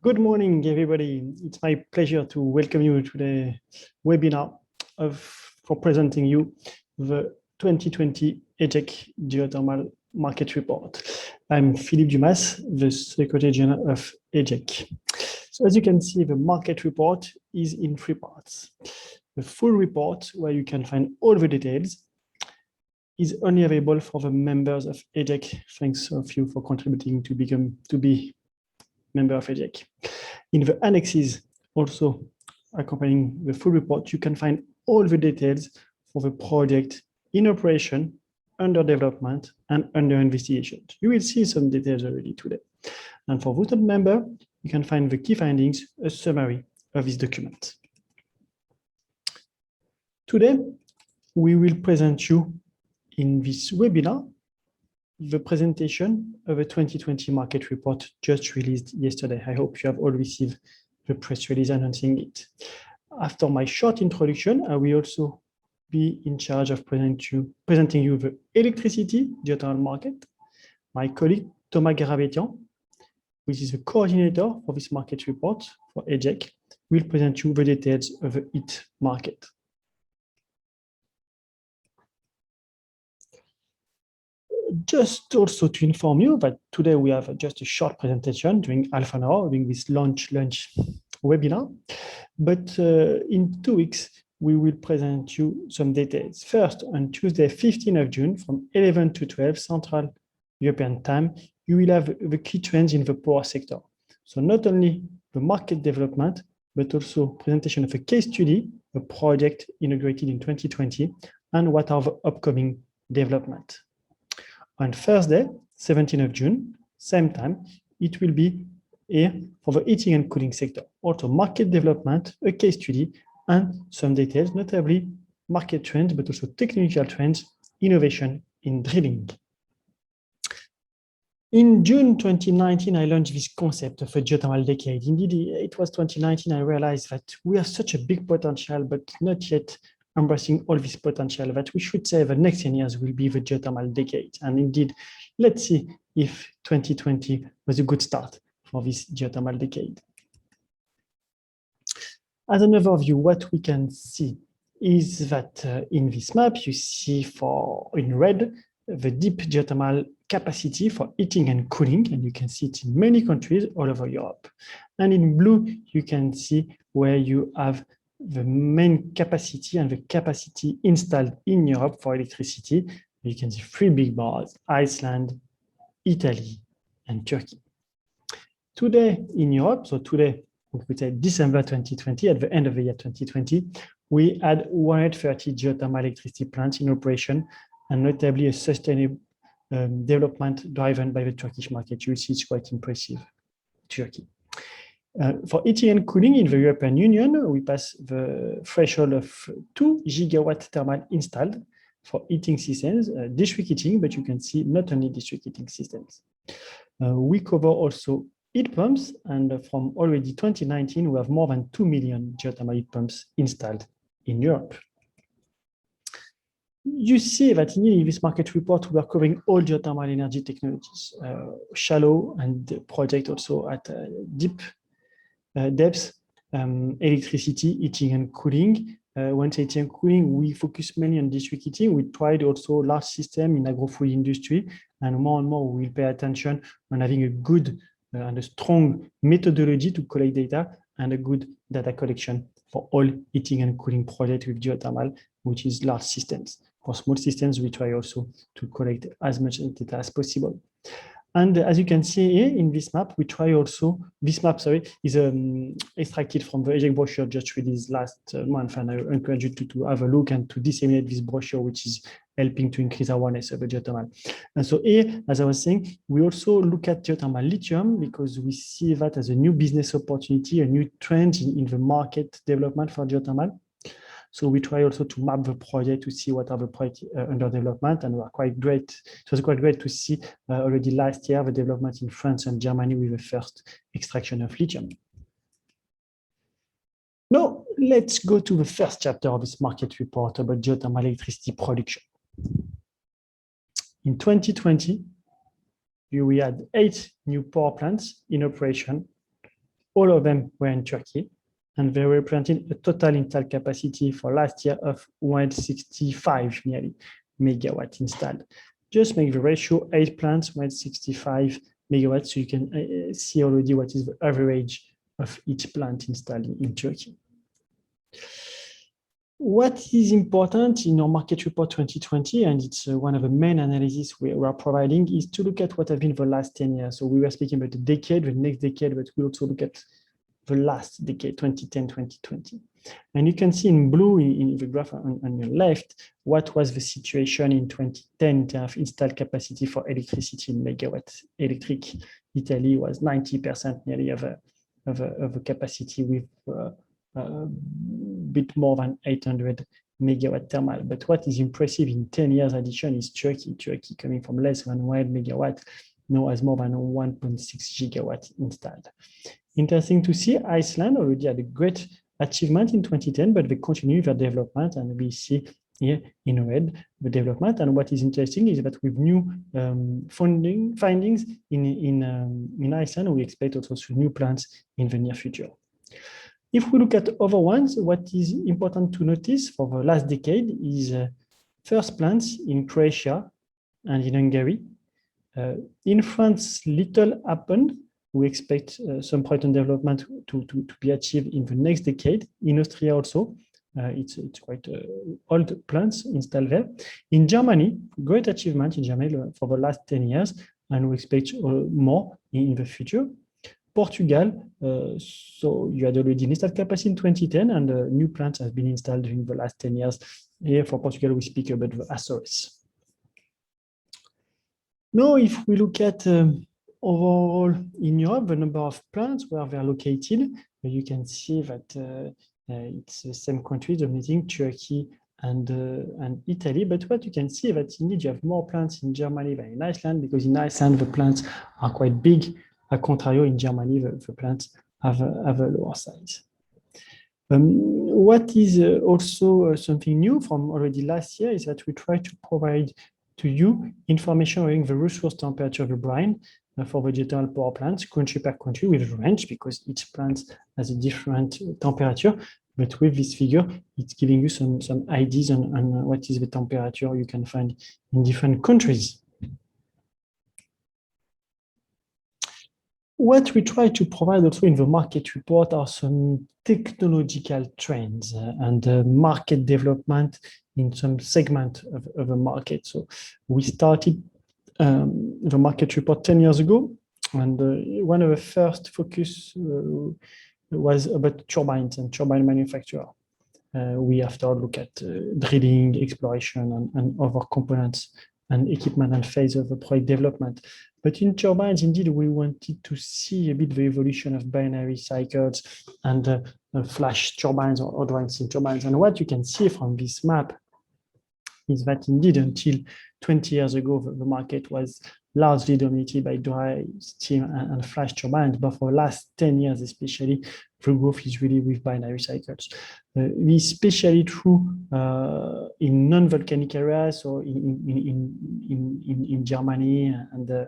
Good morning, everybody. It's my pleasure to welcome you to the webinar for presenting you the 2020 EGEC Geothermal Market Report. I'm Philippe Dumas, the Secretary General of EGEC. So as you can see, the market report is in three parts. The full report, where you can find all the details, is only available for the members of EGEC. Thanks of you for contributing to be member of EGEC. In the annexes, also accompanying the full report, you can find all the details for the project in operation, under development, and under investigation. You will see some details already today. And for voted member, you can find the key findings, a summary of this document. Today, we will present you in this webinar the presentation of a 2020 market report just released yesterday. I hope you have all received the press release announcing it. After my short introduction, I will also be in charge of presenting you the electricity geothermal market. My colleague, Thomas Garabetian, which is the coordinator for this market report for EGEC, will present you the details of the heat market. Just also to inform you that today we have just a short presentation during half an hour during this lunch webinar. But in 2 weeks, we will present you some details. First, on Tuesday, 15th of June, from 11 to 12 Central European time, you will have the key trends in the power sector. So not only the market development, but also presentation of a case study, a project inaugurated in 2020, and what are the upcoming developments. On Thursday, 17th of June, same time, it will be here for the heating and cooling sector. Also market development, a case study, and some details, notably market trends, but also technical trends, innovation in drilling. In June 2019, I launched this concept of a geothermal decade. Indeed, it was 2019, I realized that we have such a big potential, but not yet embracing all this potential, that we should say the next 10 years will be the geothermal decade. And indeed, let's see if 2020 was a good start for this geothermal decade. As an overview, what we can see is that in this map, you see in red, the deep geothermal capacity for heating and cooling, and you can see it in many countries all over Europe. And in blue, you can see where you have the main capacity and the capacity installed in Europe for electricity. You can see 3 big bars: Iceland, Italy, and Turkey. Today in Europe, so today, we could say December 2020, at the end of the year 2020, we had 130 geothermal electricity plants in operation, and notably a sustainable development driven by the Turkish market. You see it's quite impressive, Turkey. For heating and cooling in the European Union, we pass the threshold of 2 gigawatt thermal installed for heating systems, district heating, but you can see not only district heating systems. We cover also heat pumps, and from already 2019, we have more than 2 million geothermal heat pumps installed in Europe. You see that in this market report, we are covering all geothermal energy technologies, shallow and project also at deep depth, electricity, heating and cooling. When heating and cooling, we focus mainly on district heating. We tried also large system in agro-food industry, and more we will pay attention on having a good and a strong methodology to collect data and a good data collection for all heating and cooling projects with geothermal, which is large systems. For small systems, we try also to collect as much data as possible. And as you can see here in this map, we try also, this map, is extracted from the EGEC brochure just released last month. And I encourage you to have a look and to disseminate this brochure, which is helping to increase awareness of the geothermal. And so here, as I was saying, we also look at geothermal lithium because we see that as a new business opportunity, a new trend in the market development for geothermal. So we try also to map the project to see what are the projects under development, and we are quite great. It was quite great to see already last year the development in France and Germany with the first extraction of lithium. Now, let's go to the first chapter of this market report about geothermal electricity production. In 2020, we had 8 new power plants in operation all of them were in Turkey, and they represented a total installed capacity for last year of 165 nearly megawatt installed. Just make the ratio 8 plants, 165 megawatts, so you can see already what is the average of each plant installed in Turkey. What is important in our market report 2020, and it's one of the main analyses we are providing, is to look at what have been the last 10 years. So we were speaking about the decade, the next decade, but we also look at the last decade, 2010, 2020. And you can see in blue in the graph on your left, what was the situation in 2010 in terms of installed capacity for electricity in megawatt electric. Italy was 90% nearly of a capacity with a bit more than 800 megawatt thermal. But what is impressive in 10 years addition is Turkey. Turkey coming from less than 1 megawatt now has more than 1.6 gigawatt installed. Interesting to see Iceland already had a great achievement in 2010, but they continue their development, and we see here in red the development. And what is interesting is that with new findings in Iceland, we expect also new plants in the near future. If we look at other ones, what is important to notice for the last decade is first plants in Croatia and in Hungary. In France, little happened. We expect some important development to be achieved in the next decade. In Austria also, it's quite old plants installed there. In Germany, great achievement in Germany for the last 10 years, and we expect more in the future. Portugal, so you had already installed capacity in 2010, and new plants have been installed during the last 10 years. Here for Portugal, we speak about the Azores. Now, if we look at overall in Europe, the number of plants where they are located, you can see that it's the same countries dominating Turkey and Italy. But what you can see is that indeed you have more plants in Germany than in Iceland, because in Iceland the plants are quite big. At contrario, in Germany, the plants have a lower size. What is also something new from already last year is that we try to provide to you information regarding the resource temperature of the brine for the geothermal power plants, country per country, with a range, because each plant has a different temperature. But with this figure, it's giving you some ideas on what is the temperature you can find in different countries. What we try to provide also in the market report are some technological trends and market development in some segment of the market. So we started the market report 10 years ago, and one of the first focus was about turbines and turbine manufacturer. We after look at drilling, exploration, and other components and equipment and phase of the project development. But in turbines, indeed, we wanted to see a bit the evolution of binary cycles and flash turbines or dry steam turbines. And what you can see from this map is that indeed until 20 years ago, the market was largely dominated by dry steam and flash turbines. But for the last 10 years, especially, the growth is really with binary cycles. Especially true in non-volcanic areas, or in Germany and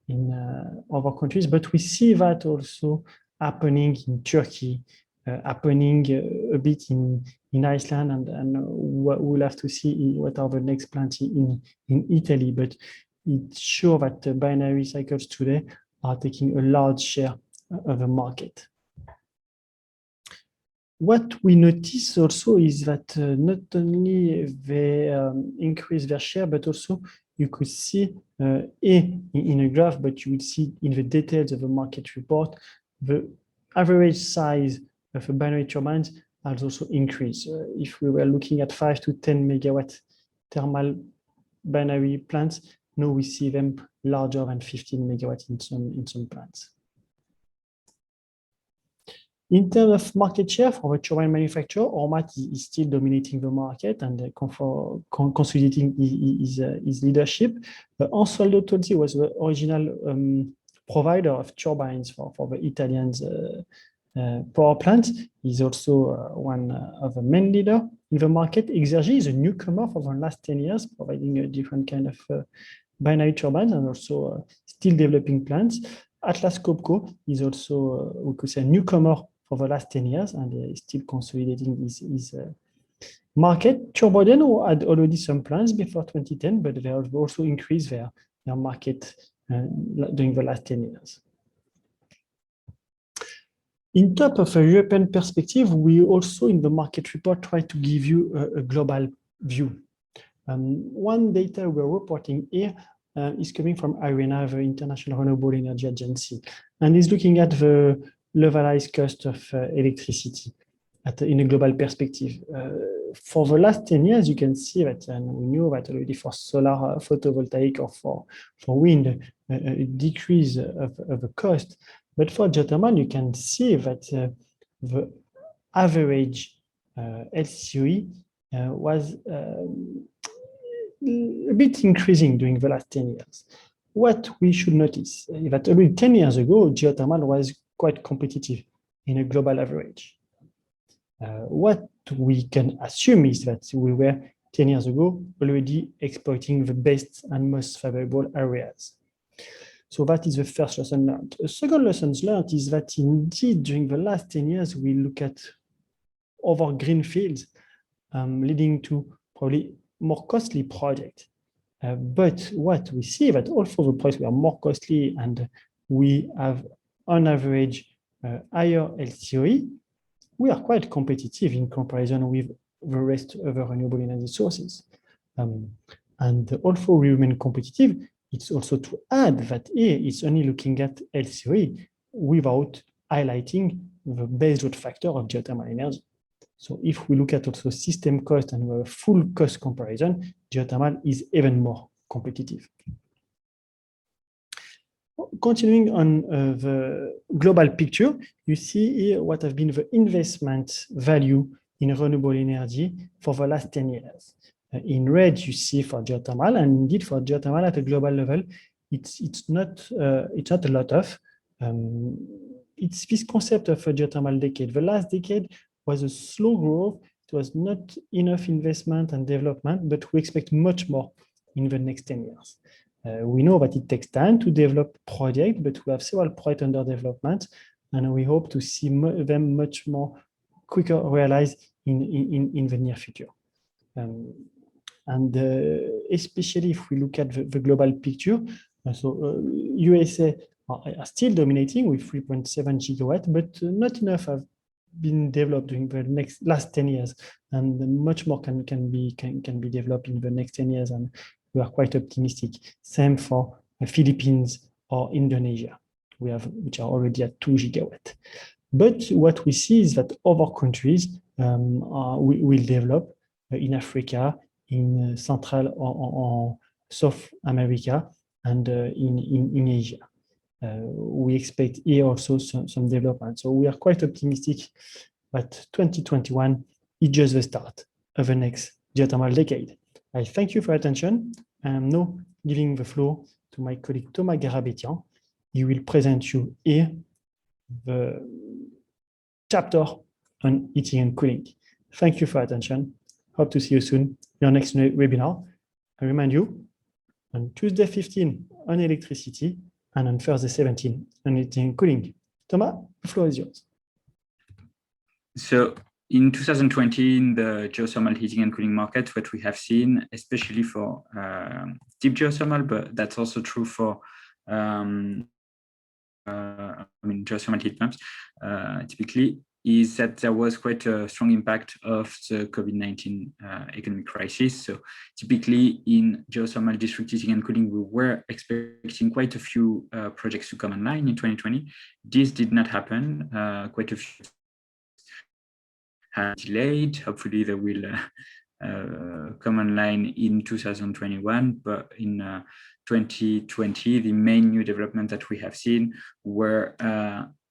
in other countries. But we see that also happening in Turkey, happening a bit in Iceland, and we'll have to see what are the next plants in Italy. But it's sure that the binary cycles today are taking a large share of the market. What we notice also is that not only they increase their share, but also you could see in a graph, but you will see in the details of the market report, the average size of a binary turbines has also increased. If we were looking at 5 to 10 megawatt thermal binary plants, now we see them larger than 15 megawatts in some plants. In terms of market share for the turbine manufacturer, Ormat is still dominating the market and consolidating his leadership. Ansaldo Tolsi was the original provider of turbines for the Italian power plant. He's also one of the main leader in the market. EGEC is a newcomer for the last 10 years, providing a different kind of binary turbines and also still developing plants. Atlas Copco is also, we could say, a newcomer for the last 10 years, and is still consolidating his market. Turboden had already some plans before 2010, but they have also increased their market during the last 10 years. In terms of a European perspective, we also in the market report try to give you a global view. One data we're reporting here is coming from IRENA, the International Renewable Energy Agency, and is looking at the levelized cost of electricity in a global perspective. For the last 10 years, you can see that, and we know that already for solar photovoltaic or for wind, a decrease of the cost. But for geothermal, you can see that the average LCOE was a bit increasing during the last 10 years. What we should notice is that already 10 years ago, geothermal was quite competitive in a global average. What we can assume is that we were 10 years ago already exploiting the best and most favorable areas. So that is the first lesson learned. The second lesson learned is that indeed during the last 10 years, we look at other green fields leading to probably more costly projects. But what we see that also the prices were more costly and we have on average higher LCOE, we are quite competitive in comparison with the rest of the renewable energy sources. And also we remain competitive. It's also to add that here it's only looking at LCOE without highlighting the base load factor of geothermal energy. So if we look at also system cost and a full cost comparison, geothermal is even more competitive. Continuing on the global picture, you see here what have been the investment value in renewable energy for the last 10 years. In red, you see for geothermal, and indeed for geothermal at a global level, it's not a lot of. It's this concept of a geothermal decade. The last decade was a slow growth. It was not enough investment and development, but we expect much more in the next 10 years. We know that it takes time to develop projects, but we have several projects under development, and we hope to see them much more quicker realized in the near future. Especially if we look at the global picture, USA are still dominating with 3.7 gigawatts, but not enough have been developed during the last 10 years, and much more can be developed in the next 10 years, and we are quite optimistic. Same for the Philippines or Indonesia, which are already at 2 gigawatts. But what we see is that other countries will develop in Africa, in Central or South America, and in Asia. We expect here also some development. So we are quite optimistic that 2021 is just the start of the next geothermal decade. I thank you for your attention. I am now giving the floor to my colleague Thomas Garabetian. He will present you here the chapter on heating and cooling. Thank you for your attention. Hope to see you soon in your next webinar. I remind you, on Tuesday 15 on electricity and on Thursday 17 on heating and cooling. Thomas, the floor is yours. So in 2020, in the geothermal heating and cooling market, what we have seen, especially for deep geothermal, but that's also true for geothermal heat pumps, typically, is that there was quite a strong impact of the COVID-19 economic crisis. So typically in geothermal district heating and cooling, we were expecting quite a few projects to come online in 2020. This did not happen. Quite a few have delayed. Hopefully they will come online in 2021, but in 2020, the main new development that we have seen were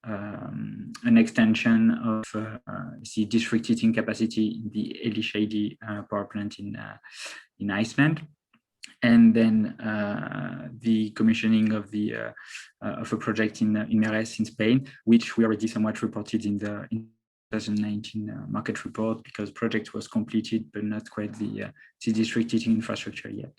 an extension of the district heating capacity in the Elishady power plant in Iceland, and then the commissioning of a project in Meres in Spain, which we already somewhat reported in 2019 market report, because project was completed, but not quite the district heating infrastructure yet.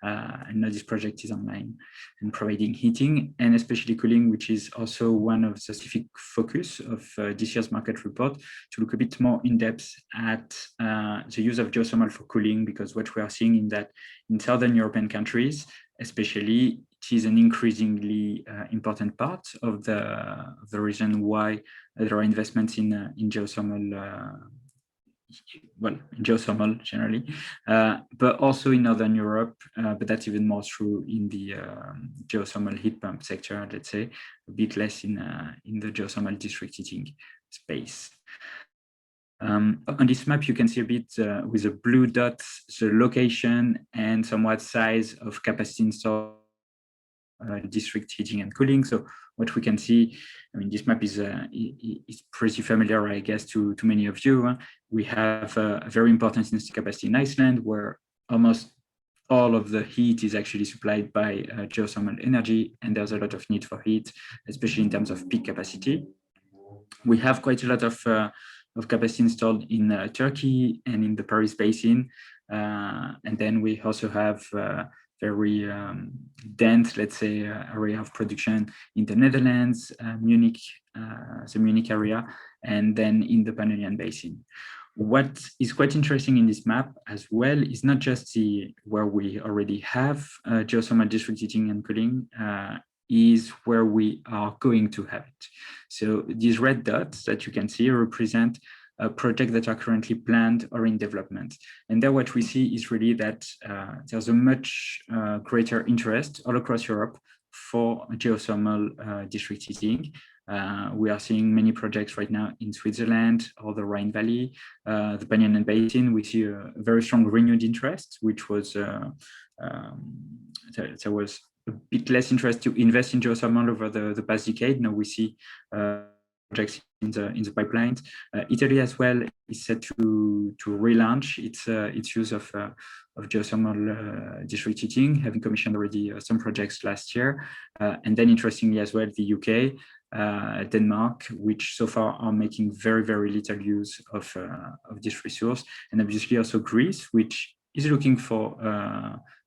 And now this project is online and providing heating and especially cooling, which is also one of the specific focus of this year's market report, to look a bit more in depth at the use of geothermal for cooling, because what we are seeing in that in Southern European countries, especially, it is an increasingly important part of the reason why there are investments in geothermal, well, in geothermal generally, but also in Northern Europe, but that's even more true in the geothermal heat pump sector, let's say, a bit less in the geothermal district heating space. On this map, you can see a bit with the blue dots, the location and somewhat size of capacity installed district heating and cooling. So what we can see, I mean, this map is pretty familiar, I guess, to many of you. We have a very important installed capacity in Iceland, where almost all of the heat is actually supplied by geothermal energy, and there's a lot of need for heat, especially in terms of peak capacity. We have quite a lot of capacity installed in Turkey and in the Paris Basin, and then we also have very dense, let's say, area of production in the Netherlands, Munich, the Munich area, and then in the Pannonian Basin. What is quite interesting in this map as well is not just where we already have geothermal district heating and cooling, is where we are going to have it. So these red dots that you can see represent projects that are currently planned or in development. And there what we see is really that there's a much greater interest all across Europe for geothermal district heating. We are seeing many projects right now in Switzerland or the Rhine Valley, the Pannonian Basin. We see a very strong renewed interest, which was, there was a bit less interest to invest in geothermal over the past decade. Now we see projects in the pipelines. Italy as well is set to relaunch its use of geothermal district heating, having commissioned already some projects last year. And then interestingly as well, the UK, Denmark, which so far are making very, very little use of this resource. And obviously also Greece, which is looking for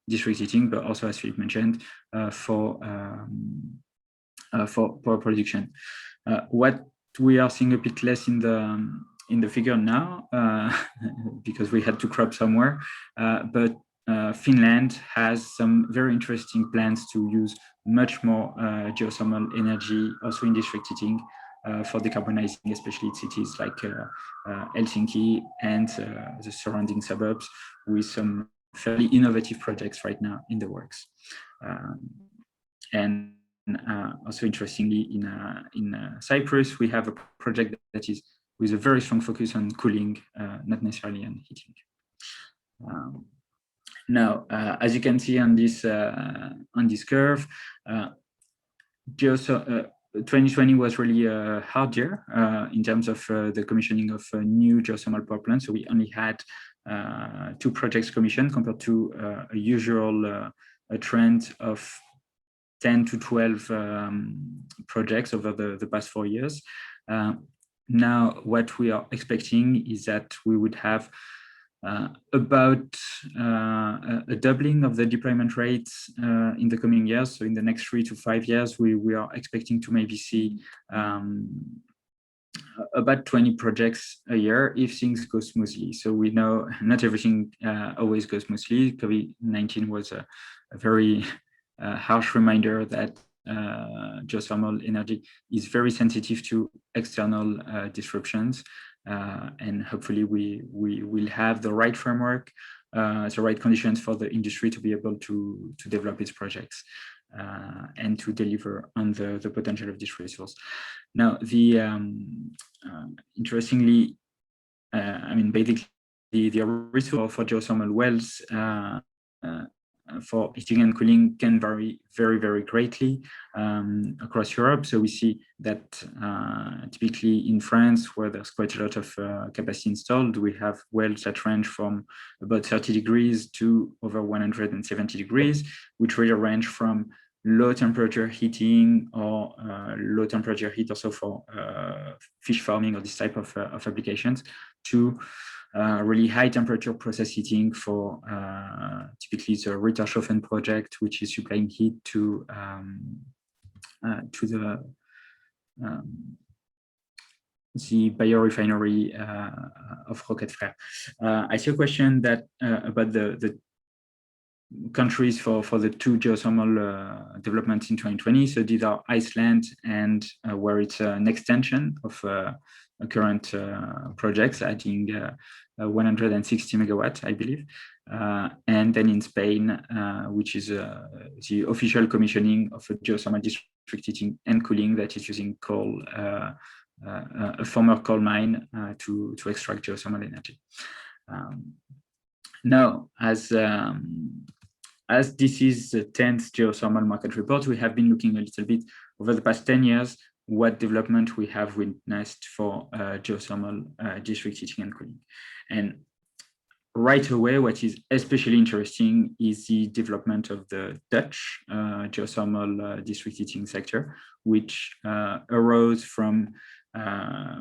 district heating, but also, as Philippe mentioned, for power production. What we are seeing a bit less in the figure now, because we had to crop somewhere, but Finland has some very interesting plans to use much more geothermal energy also in district heating for decarbonizing, especially cities like Helsinki and the surrounding suburbs, with some fairly innovative projects right now in the works. And also interestingly, in Cyprus, we have a project that is with a very strong focus on cooling, not necessarily on heating. Now, as you can see on this curve, 2020 was really a hard year in terms of the commissioning of new geothermal power plants. So we only had 2 projects commissioned compared to a usual trend of 10 to 12 projects over the past 4 years. Now, what we are expecting is that we would have about a doubling of the deployment rates in the coming years. So in the next 3 to 5 years, we are expecting to maybe see about 20 projects a year if things go smoothly. So we know not everything always goes smoothly. COVID-19 was a very harsh reminder that geothermal energy is very sensitive to external disruptions, and hopefully we will have the right framework, the right conditions for the industry to be able to develop its projects and to deliver on the potential of this resource. Now, interestingly, I mean, basically the resource for geothermal wells for heating and cooling can vary very, very greatly across Europe. So we see that typically in France, where there's quite a lot of capacity installed, we have wells that range from about 30 degrees to over 170 degrees, which really range from low temperature heating or low temperature heat also for fish farming or this type of applications, to really high temperature process heating for typically the Rittershofen project, which is supplying heat to the biorefinery of Roquette Frères. I see a question that about the countries for the two geothermal developments in 2020. So these are Iceland and where it's an extension of current projects, adding 160 megawatts, I believe. And then in Spain, which is the official commissioning of a geothermal district heating and cooling that is using coal, a former coal mine to extract geothermal energy. Now, as this is the 10th geothermal market report, we have been looking a little bit over the past 10 years what development we have witnessed for geothermal district heating and cooling. And right away, what is especially interesting is the development of the Dutch geothermal district heating sector, which arose from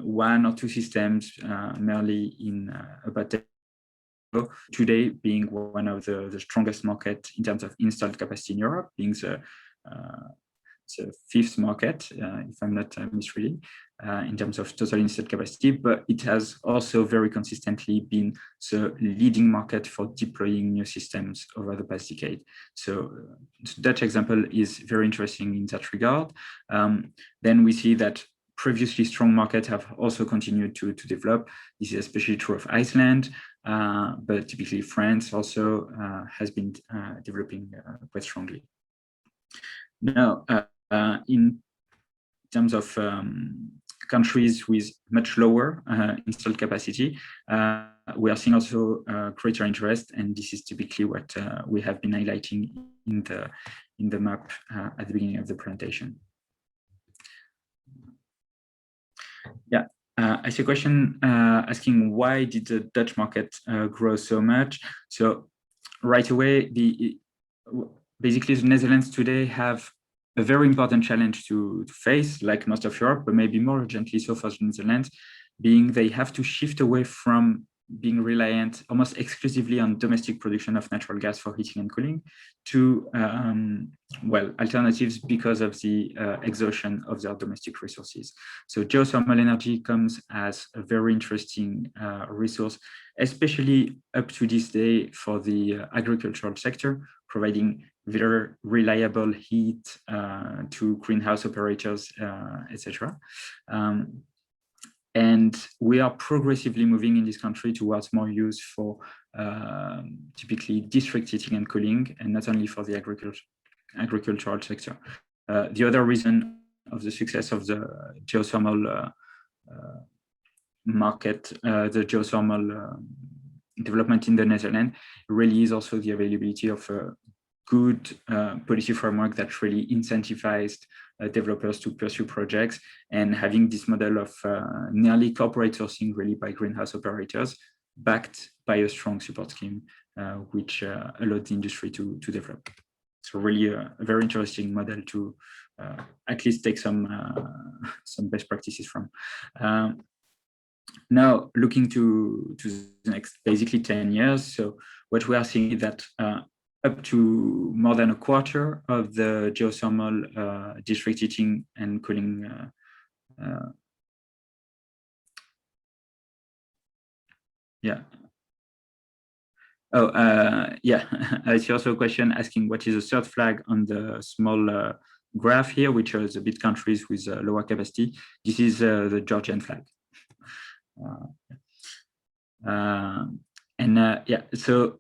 one or two systems merely in about 10 years ago, today being one of the strongest market in terms of installed capacity in Europe, being the fifth market, if I'm not misreading, in terms of total installed capacity, but it has also very consistently been the leading market for deploying new systems over the past decade. So the Dutch example is very interesting in that regard. Then we see that previously strong markets have also continued to develop. This is especially true of Iceland, but typically France also has been developing quite strongly. Now, in terms of countries with much lower installed capacity, we are seeing also greater interest, and this is typically what we have been highlighting in the map at the beginning of the presentation. Yeah, I see a question asking why did the Dutch market grow so much? So right away, basically the Netherlands today have a very important challenge to face, like most of Europe, but maybe more urgently so for the Netherlands, being they have to shift away from being reliant almost exclusively on domestic production of natural gas for heating and cooling to, well, alternatives because of the exhaustion of their domestic resources. So geothermal energy comes as a very interesting resource, especially up to this day for the agricultural sector, providing very reliable heat to greenhouse operators, etc. And we are progressively moving in this country towards more use for typically district heating and cooling, and not only for the agricultural sector. The other reason of the success of the geothermal market, the geothermal development in the Netherlands, really is also the availability of a good policy framework that really incentivized developers to pursue projects, and having this model of nearly corporate sourcing really by greenhouse operators, backed by a strong support scheme, which allowed the industry to develop. So really a very interesting model to at least take some best practices from. Now, looking to the next basically 10 years, so what we are seeing is that up to more than a quarter of the geothermal district heating and cooling yeah. Oh, yeah, I see also a question asking what is the third flag on the small graph here, which shows the big countries with lower capacity. This is the Georgian flag. Yeah, so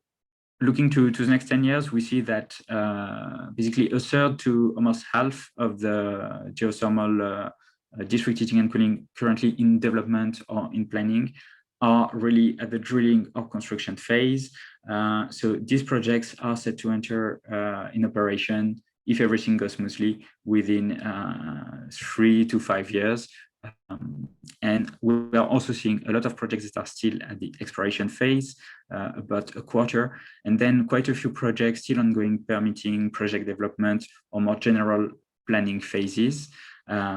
looking to the next 10 years, we see that basically a third to almost half of the geothermal district heating and cooling currently in development or in planning are really at the drilling or construction phase. So these projects are set to enter in operation, if everything goes smoothly, within 3 to 5 years. And we are also seeing a lot of projects that are still at the exploration phase, about a quarter, and then quite a few projects still ongoing, permitting, project development, or more general planning phases,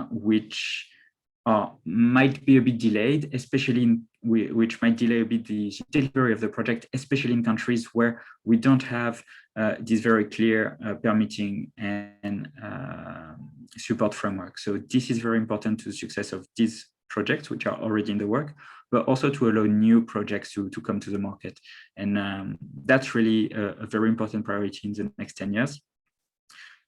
which might be a bit delayed, especially which might delay a bit the delivery of the project, especially in countries where we don't have this very clear permitting and support framework. So this is very important to the success of these projects, which are already in the work, but also to allow new projects to come to the market. And that's really a very important priority in the next 10 years.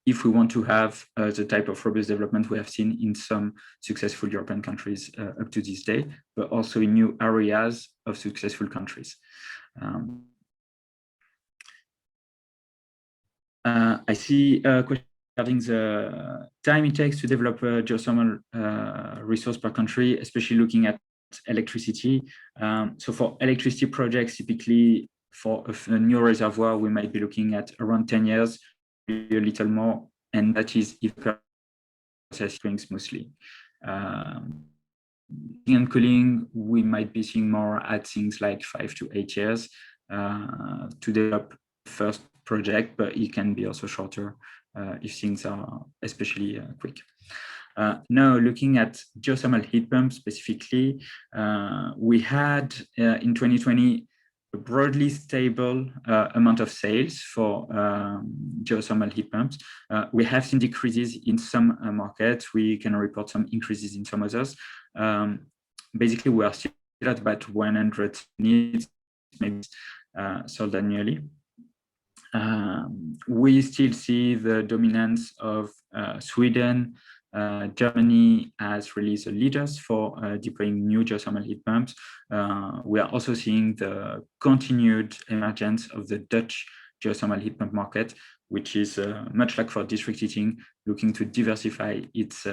If we want to have the type of robust development we have seen in some successful European countries up to this day, but also in new areas of successful countries. I see a question regarding the time it takes to develop a geothermal resource per country, especially looking at electricity. So for electricity projects, typically for a new reservoir, we might be looking at around 10 years, a little more, and that is if the process is going smoothly. And cooling, we might be seeing more at things like 5 to 8 years to develop the first project, but it can be also shorter if things are especially quick. Now, looking at geothermal heat pumps specifically, we had in 2020 a broadly stable amount of sales for geothermal heat pumps. We have seen decreases in some markets. We can report some increases in some others. Basically, we are still at about 100 units, maybe sold annually. We still see the dominance of Sweden. Germany as really the leaders for deploying new geothermal heat pumps. We are also seeing the continued emergence of the Dutch geothermal heat pump market, which is much like for district heating, looking to diversify its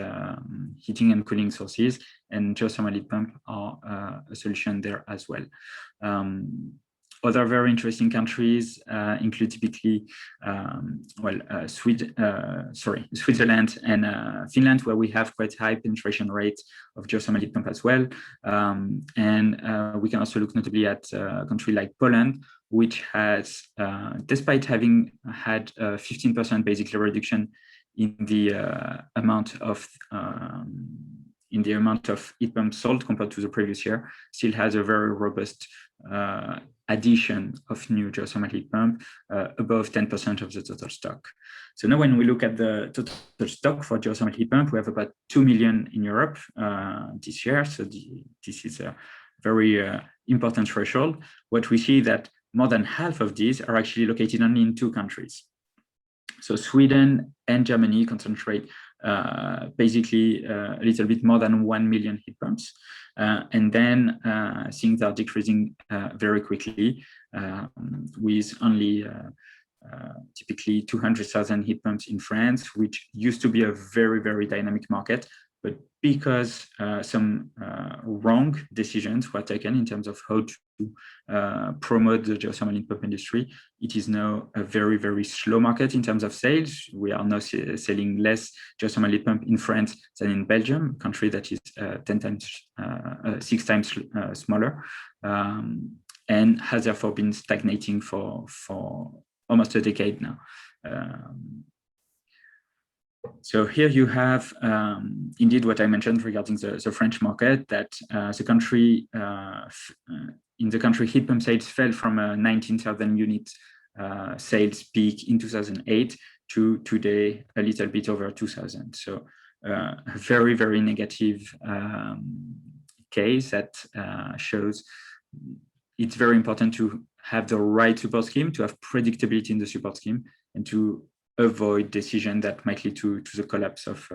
heating and cooling sources, and geothermal heat pump are a solution there as well. Other very interesting countries include typically, Switzerland and Finland, where we have quite high penetration rates of geothermal heat pump as well. And we can also look notably at a country like Poland, which has, despite having had a 15% basically reduction in the amount of heat pumps sold compared to the previous year, still has a very robust addition of new geothermal heat pump, above 10% of the total stock. So now when we look at the total stock for geothermal heat pump, we have about 2 million in Europe this year. So this is a very important threshold. What we see that more than half of these are actually located only in 2 countries. So Sweden and Germany concentrate basically a little bit more than 1 million heat pumps. And then things are decreasing very quickly with only typically 200,000 heat pumps in France, which used to be a very, very dynamic market. But because some wrong decisions were taken in terms of how to promote the geothermal heat pump industry, it is now a very, very slow market in terms of sales. We are now selling less geothermal heat pump in France than in Belgium, a country that is 6 times smaller, and has therefore been stagnating for almost a decade now. So here you have indeed what I mentioned regarding the French market, that the country in the country heat pump sales fell from a 19,000 units sales peak in 2008 to today a little bit over 2,000. So a very, very negative case that shows it's very important to have the right support scheme, to have predictability in the support scheme, and to avoid decision that might lead to the collapse of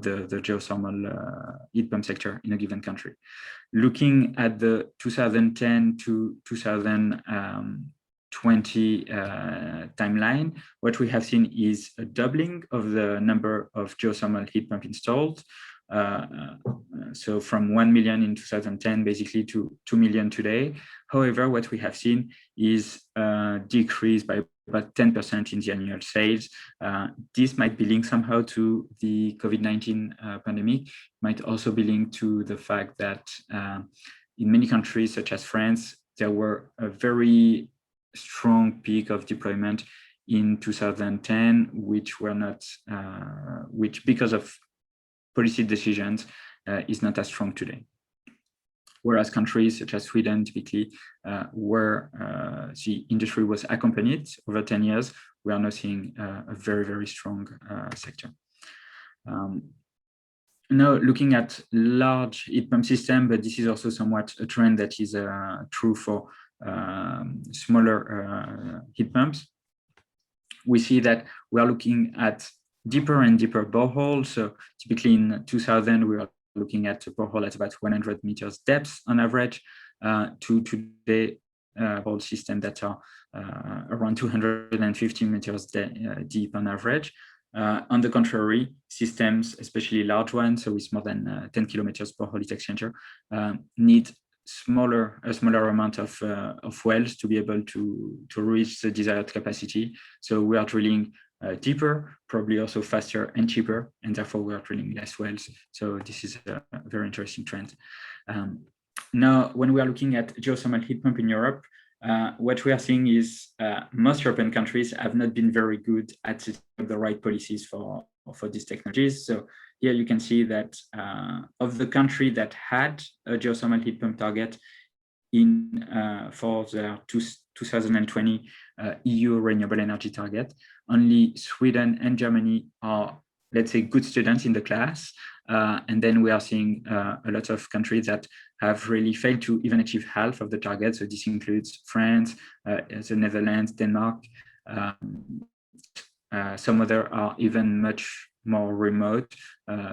the geothermal heat pump sector in a given country. Looking at the 2010 to 2020 timeline, what we have seen is a doubling of the number of geothermal heat pump installed. So from 1 million in 2010 basically to 2 million today. However, what we have seen is a decrease by about 10% in the annual sales. This might be linked somehow to the COVID-19 pandemic, might also be linked to the fact that in many countries, such as France, there were a very strong peak of deployment in 2010, which were not, which because of policy decisions is not as strong today. Whereas countries such as Sweden, typically, where the industry was accompanied over 10 years, we are now seeing a very, very strong sector. Now, looking at large heat pump system, but this is also somewhat a trend that is true for smaller heat pumps. We see that we are looking at deeper and deeper boreholes. So typically in 2000, we are looking at a borehole at about 100 meters depth on average, to today borehole systems that are around 250 meters deep on average. On the contrary, systems, especially large ones, so with more than 10 kilometers borehole heat exchanger, need a smaller amount of wells to be able to reach the desired capacity. So we are drilling deeper, probably also faster and cheaper, and therefore we are drilling less wells. So this is a very interesting trend. Now, when we are looking at geothermal heat pump in Europe, what we are seeing is most European countries have not been very good at setting up the right policies for these technologies. So here you can see that of the country that had a geothermal heat pump target in for the 2020 EU renewable energy target, only Sweden and Germany are, let's say, good students in the class. And then we are seeing a lot of countries that have really failed to even achieve half of the target. So this includes France, the Netherlands, Denmark. Some other are even much more remote,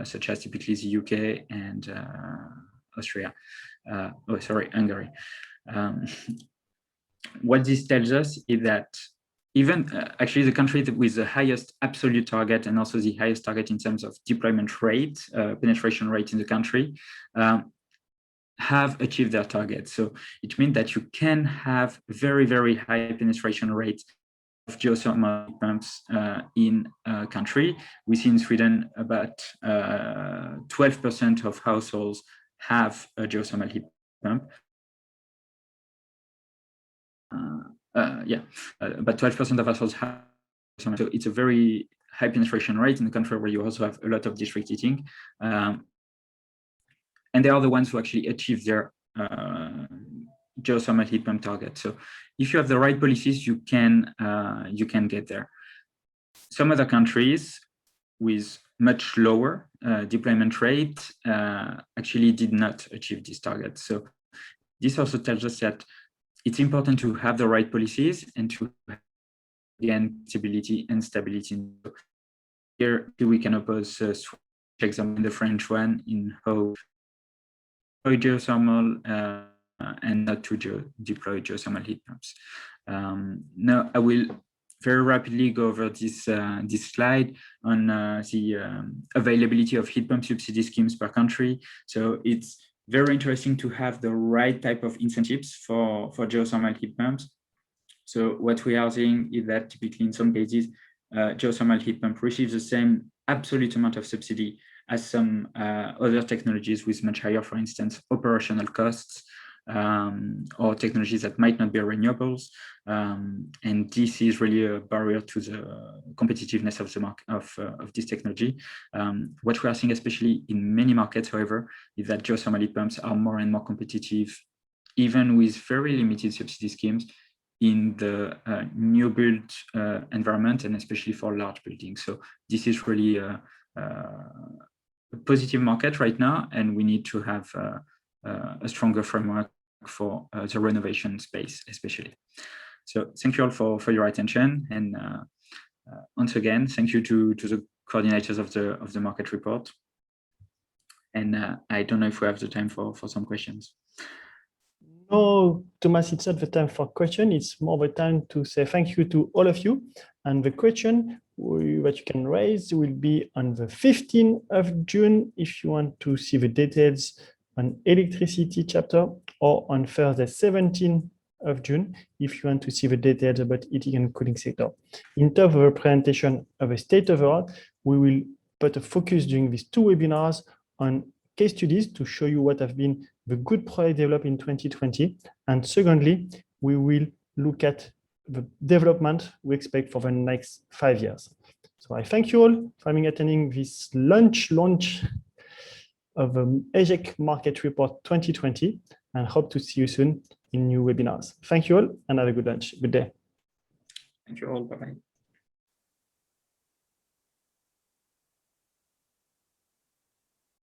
such as typically the UK and Austria. Hungary. What this tells us is that even actually the country with the highest absolute target and also the highest target in terms of deployment rate, penetration rate in the country, have achieved their target. So it means that you can have very, very high penetration rate of geothermal pumps in a country. We see in Sweden about 12% of households have a geothermal heat pump. But 12% of households have. So it's a very high penetration rate in the country where you also have a lot of district heating. And they are the ones who actually achieve their geothermal heat pump target. So if you have the right policies, you can get there. Some other countries with much lower deployment rate actually did not achieve this target. So this also tells us that it's important to have the right policies and to gain stability and stability. Here we can oppose example, the French one, in how geothermal and not to deploy geothermal heat pumps. Now I will very rapidly go over this slide on the availability of heat pump subsidy schemes per country. So it's very interesting to have the right type of incentives for geothermal heat pumps. So what we are seeing is that typically in some cases, geothermal heat pump receives the same absolute amount of subsidy as some other technologies with much higher, for instance, operational costs, or technologies that might not be renewables. And this is really a barrier to the competitiveness of the market of this technology. What we are seeing, especially in many markets, however, is that geothermal heat pumps are more and more competitive, even with very limited subsidy schemes in the new build environment, and especially for large buildings. So this is really a positive market right now, and we need to have a stronger framework for the renovation space, especially. So thank you all for your attention, and once again, thank you to the coordinators of the market report. And I don't know if we have the time for some questions. No, Dumas, it's not the time for question. It's more the time to say thank you to all of you. And the question that you can raise will be on the 15th of June if you want to see the details on electricity chapter, or on Thursday 17th of June if you want to see the details about heating and cooling sector. In terms of a presentation of a state of the art, we will put a focus during these two webinars on case studies to show you what have been the good project developed in 2020. And secondly, we will look at the development we expect for the next 5 years. So I thank you all for attending this launch of the EGEC Market Report 2020 and hope to see you soon in new webinars. Thank you all and have a good lunch. Good day. Thank you all. Bye-bye.